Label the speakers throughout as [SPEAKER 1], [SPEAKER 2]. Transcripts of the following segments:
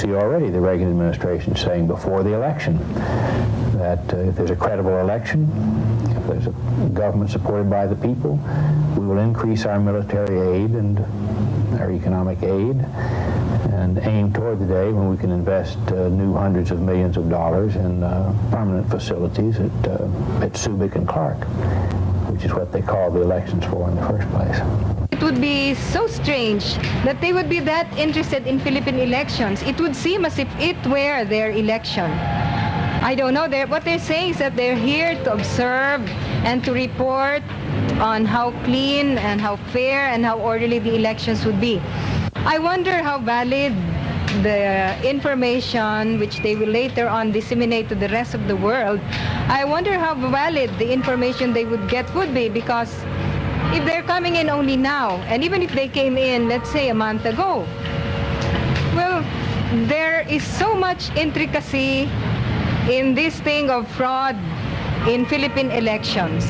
[SPEAKER 1] see already the Reagan administration saying before the election that if there's a credible election, if there's a government supported by the people, we will increase our military aid and our economic aid and aim toward the day when we can invest new hundreds of millions of dollars in permanent facilities at Subic and Clark, which is what they called the elections for in the first place.
[SPEAKER 2] It would be so strange that they would be that interested in Philippine elections. It would seem as if it were their election. I don't know. What they're saying is that they're here to observe and to report on how clean and how fair and how orderly the elections would be. I wonder how valid the information which they will later on disseminate to the rest of the world. I wonder how valid the information they would get would be, because if they're coming in only now, and even if they came in, let's say, a month ago, well, there is so much intricacy in this thing of fraud in Philippine elections.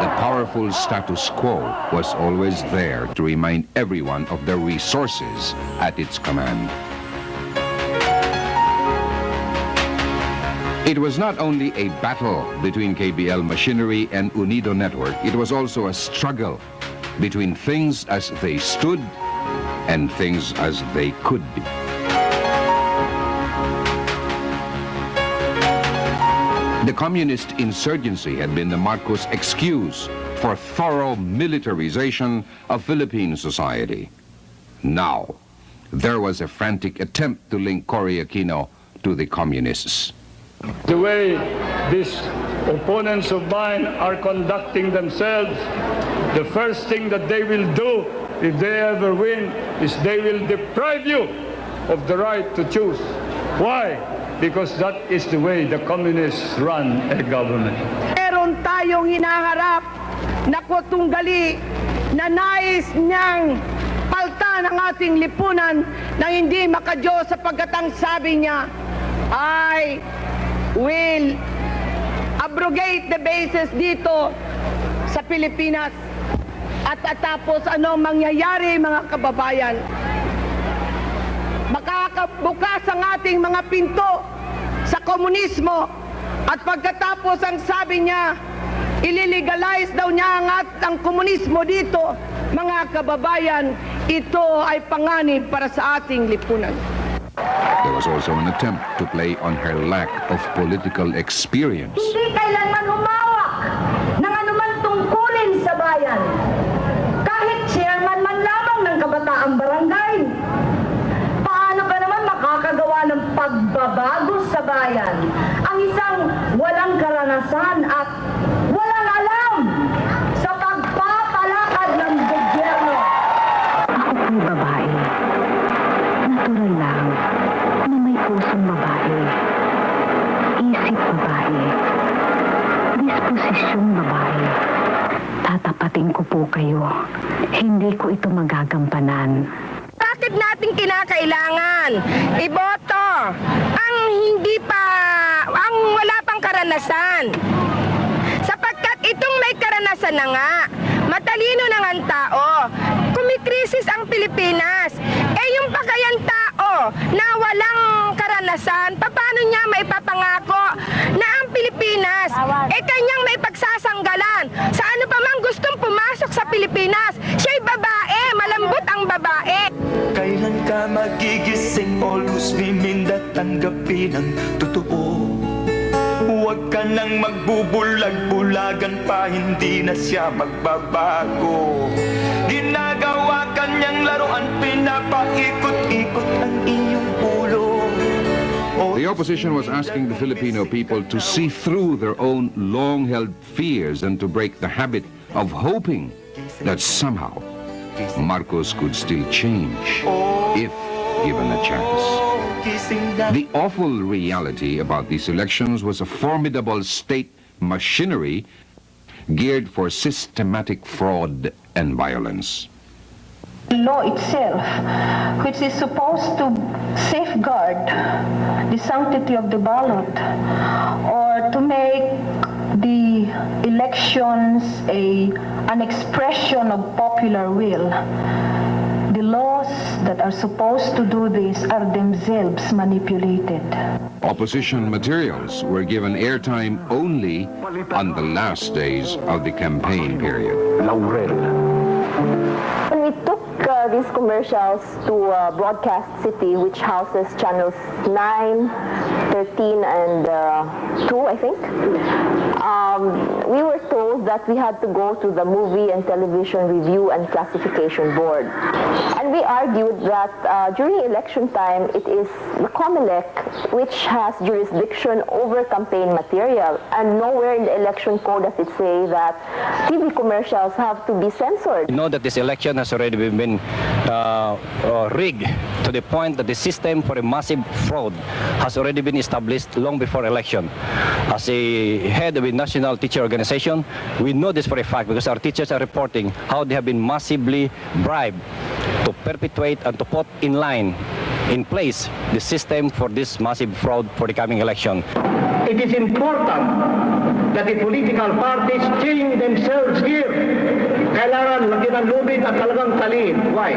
[SPEAKER 3] The powerful status quo was always there to remind everyone of the resources at its command. It was not only a battle between KBL machinery and Unido Network, it was also a struggle between things as they stood and things as they could be. The communist insurgency had been the Marcos excuse for thorough militarization of Philippine society. Now, there was a frantic attempt to link Cory Aquino to the communists.
[SPEAKER 4] The way these opponents of mine are conducting themselves, the first thing that they will do if they ever win is they will deprive you of the right to choose. Why? Because that is the way the communists run a government.
[SPEAKER 5] Meron tayong hinaharap na kutunggali na nais niyang palta ng ating lipunan na hindi makadiyos sapagkat ang sabi niya ay will abrogate the bases dito sa Pilipinas. At tapos anong mangyayari, mga kababayan? Makakabukas ang ating mga pinto sa komunismo, at pagkatapos ang sabi niya, ililegalize daw niya ang komunismo dito. Mga kababayan, ito ay panganib para sa ating lipunan.
[SPEAKER 3] There was also an attempt to play on her lack of political experience.
[SPEAKER 6] Hindi kailanman humawak ng anuman tungkulin sa bayan. Kahit chairman man lamang ng kabataang barangay. Paano ka naman makakagawa ng pagbabago sa bayan? Ang isang walang karanasan at walang alam sa pagpapalakad ng gobyerno.
[SPEAKER 7] Ako po'y babae. Natural lang na may pusong babae. Isip babae. Disposisyong babae. Tatapatin ko po kayo. Hindi ko ito magagampanan.
[SPEAKER 2] Bakit natin kinakailangan iboto ang ang wala pang karanasan? Sapagkat itong may karanasan na nga, matalino na nga ang tao, kumikrisis ang Pilipinas. Yung pa kayang tao na walang karanasan, paano niya maipapangako na ang Pilipinas kanyang may pagsasanggalan? Sa ano pa mang gustong pumasok sa Pilipinas, siya'y babae, malambot ang babae.
[SPEAKER 8] Kailan ka magigising o lusbimin at tanggapin ang totoo? Huwag ka nang magbubulag-bulagan pa, hindi na siya magbabago. Ginagawa kanyang laruan, pinapaikot-ikot ang iyong ulo.
[SPEAKER 3] The opposition was asking the Filipino people to see through their own long-held fears and to break the habit of hoping that somehow Marcos could still change if given a chance. The awful reality about these elections was a formidable state machinery geared for systematic fraud and violence.
[SPEAKER 6] The law itself, which is supposed to safeguard the sanctity of the ballot or to make the elections an expression of popular will, the laws that are supposed to do this are themselves manipulated.
[SPEAKER 3] Opposition materials were given airtime only on the last days of the campaign period.
[SPEAKER 9] When we took these commercials to Broadcast City, which houses channels 9, 13, and 2, I think, we were told that we had to go to the Movie and Television Review and Classification Board. And we argued that during election time, it is the COMELEC which has jurisdiction over campaign material, and nowhere in the election code does it say that TV commercials have to be censored.
[SPEAKER 10] We know that this election has already been rigged to the point that the system for a massive fraud has already been established long before election. As a head of a national teacher organization, we know this for a fact because our teachers are reporting how they have been massively bribed to perpetuate and to put in place the system for this massive fraud for the coming election.
[SPEAKER 11] It is important that the political parties change themselves here. Kailangan lagyan ng lubid at talagang talin. Why?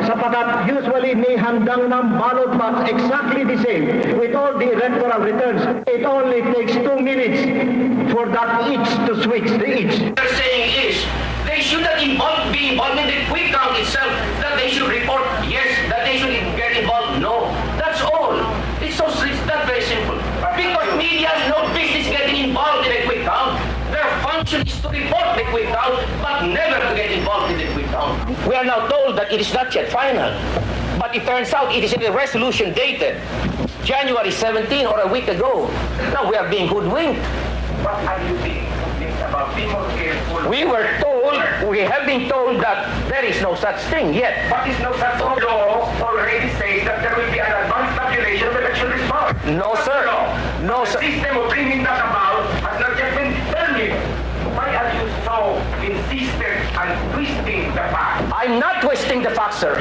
[SPEAKER 11] Sapagat usually may handang ng ballot box exactly the same with all the electoral returns. It only takes 2 minutes for that each to switch the each.
[SPEAKER 12] What they're saying is they should not be involved in the quick count itself, that they should report yes, that they should get involved no. That's all. It's not very simple. Because media has no business getting involved in a quick count. Their function is to report the quick count, but never to get involved in the quick count. We are now told that it is not yet final. But it turns out it is in a resolution dated January 17 or a week ago. Now we are being hoodwinked. What are you being about? Be more careful. We have been told that there is no such thing yet. What is no such thing? Law already says that there will be an advanced tabulation of election results. No, sir. No, sir. The system of bringing that about has not yet been determined. Why are you so insistent on twisting the facts? I'm not twisting the facts, sir.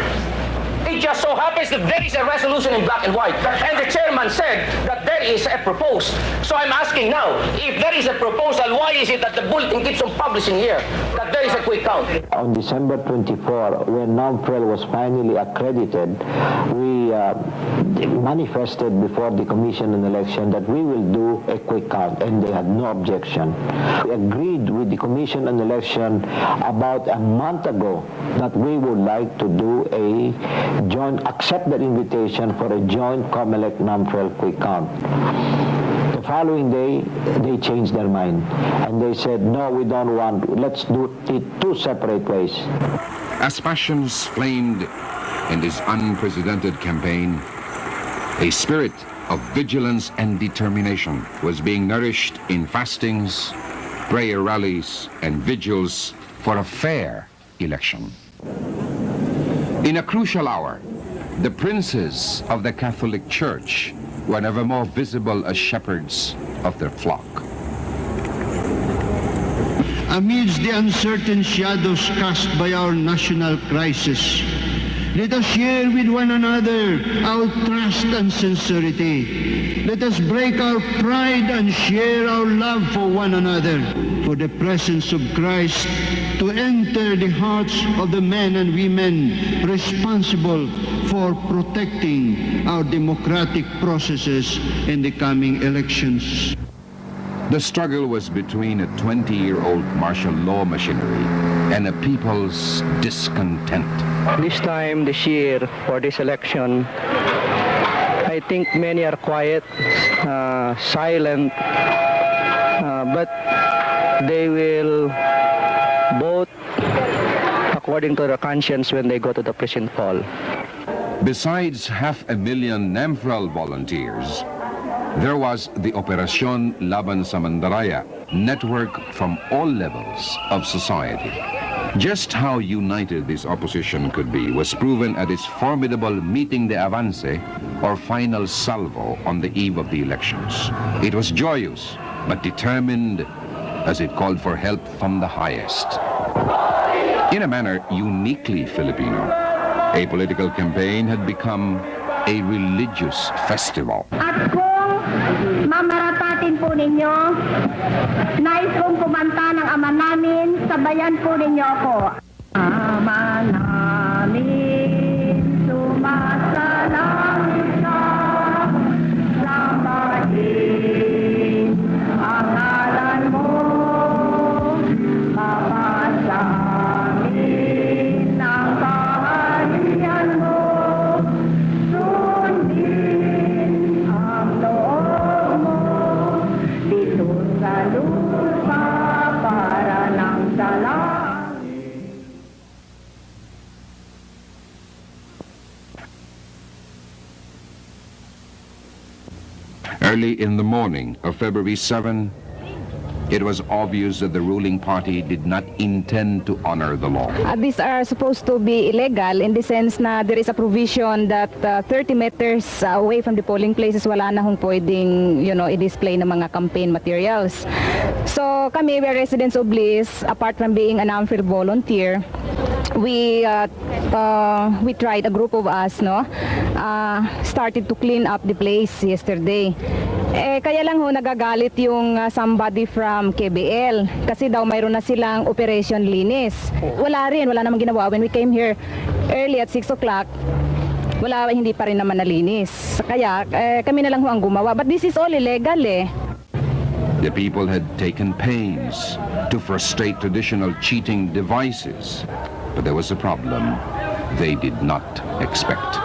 [SPEAKER 12] It just so happens that there is a resolution in black and white, and the chairman said that there is a proposed. So I'm asking now, if there is a proposal, why is it that the bulletin keeps on publishing here that there is a quick count?
[SPEAKER 13] On December 24, when NOMPREL was finally accredited, we manifested before the Commission on Election that we will do a quick count, and they had no objection. We agreed with the Commission on Election about a month ago that we would like to do accept that invitation for a joint COMELEC-NOMPREL quick count. The following day, they changed their mind, and they said, no, we don't want, let's do it 2 separate ways.
[SPEAKER 3] As passions flamed in this unprecedented campaign, a spirit of vigilance and determination was being nourished in fastings, prayer rallies, and vigils for a fair election. In a crucial hour, the princes of the Catholic Church were never more visible as shepherds of their flock.
[SPEAKER 14] Amidst the uncertain shadows cast by our national crisis, let us share with one another our trust and sincerity. Let us break our pride and share our love for one another, for the presence of Christ to enter the hearts of the men and women responsible for protecting our democratic processes in the coming elections.
[SPEAKER 3] The struggle was between a 20-year-old martial law machinery and a people's discontent.
[SPEAKER 11] This time, this year, for this election, I think many are quiet, silent, but they will vote according to their conscience when they go to the precinct hall.
[SPEAKER 3] Besides 500,000 NAMPREL volunteers, there was the Operacion Laban sa Mandaraya network from all levels of society. Just how united this opposition could be was proven at its formidable meeting de avance, or final salvo, on the eve of the elections. It was joyous, but determined, as it called for help from the highest. In a manner uniquely Filipino, a political campaign had become a religious festival.
[SPEAKER 6] At kung mamaratati natin po ninyo. Nais kong kumanta ng ama namin. Sabayan po ninyo ako. Ama namin, sumasalangit ka, sambahin ang ngalan mo, mapasamin ang kaharian mo, sundin ang loob mo, dito sa lupa para ng salam.
[SPEAKER 3] Early in the morning of February 7, it was obvious that the ruling party did not intend to honor the law.
[SPEAKER 2] These are supposed to be illegal in the sense na there is a provision that 30 meters away from the polling places wala na hong pwedeng, i-display ng mga campaign materials. So kami, we're residents of Bliss, apart from being an unfair volunteer, we tried, a group of us, started to clean up the place yesterday. Kaya lang ho nagagalit yung somebody from KBL kasi daw mayroon na silang operation linis. Wala namang ginawa. When we came here early at 6 o'clock, hindi pa rin naman nalinis. Kaya kami na lang ho ang gumawa. But this is all illegal eh.
[SPEAKER 3] The people had taken pains to frustrate traditional cheating devices, but there was a problem they did not expect.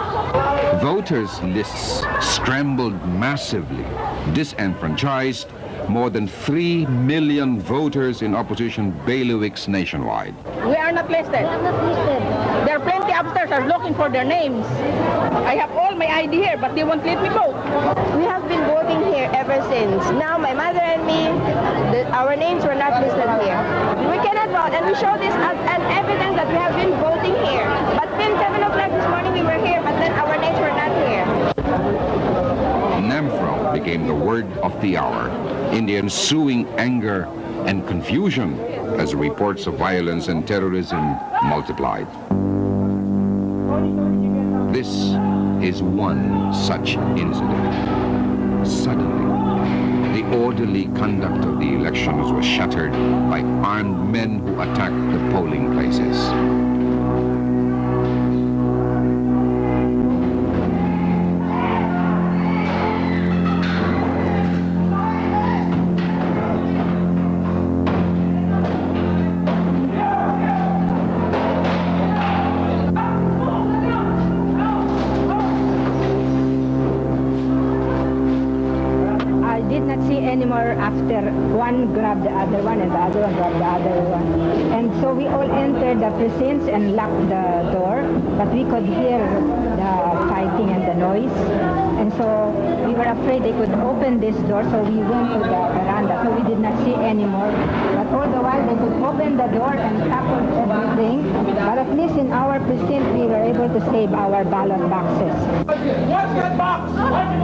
[SPEAKER 3] Voters' lists scrambled massively, disenfranchised more than 3 million voters in opposition bailiwicks nationwide.
[SPEAKER 5] We are not listed. There are plenty upstairs are looking for their names. I have all my ID here, but they won't let me vote.
[SPEAKER 9] We have been voting here ever since. Now my mother and me, our names were not listed here. We cannot vote, and we show this as an evidence that we have been voting here. But till 7 o'clock this morning we were here, but then our names were not here.
[SPEAKER 3] NAMFRO became the word of the hour in the ensuing anger and confusion as reports of violence and terrorism multiplied. This is one such incident. Suddenly, the orderly conduct of the elections was shattered by armed men who attacked the polling places.
[SPEAKER 2] After one grabbed the other one and the other one grabbed the other one. And so we all entered the precincts and locked the door, but we could hear the fighting and the noise. And so we were afraid they could open this door, so we went to the veranda. So we did not see anymore. But all the while they could open the door and tackle everything. But at least in our precinct we were able to save our ballot boxes.
[SPEAKER 11] What's that box? Okay.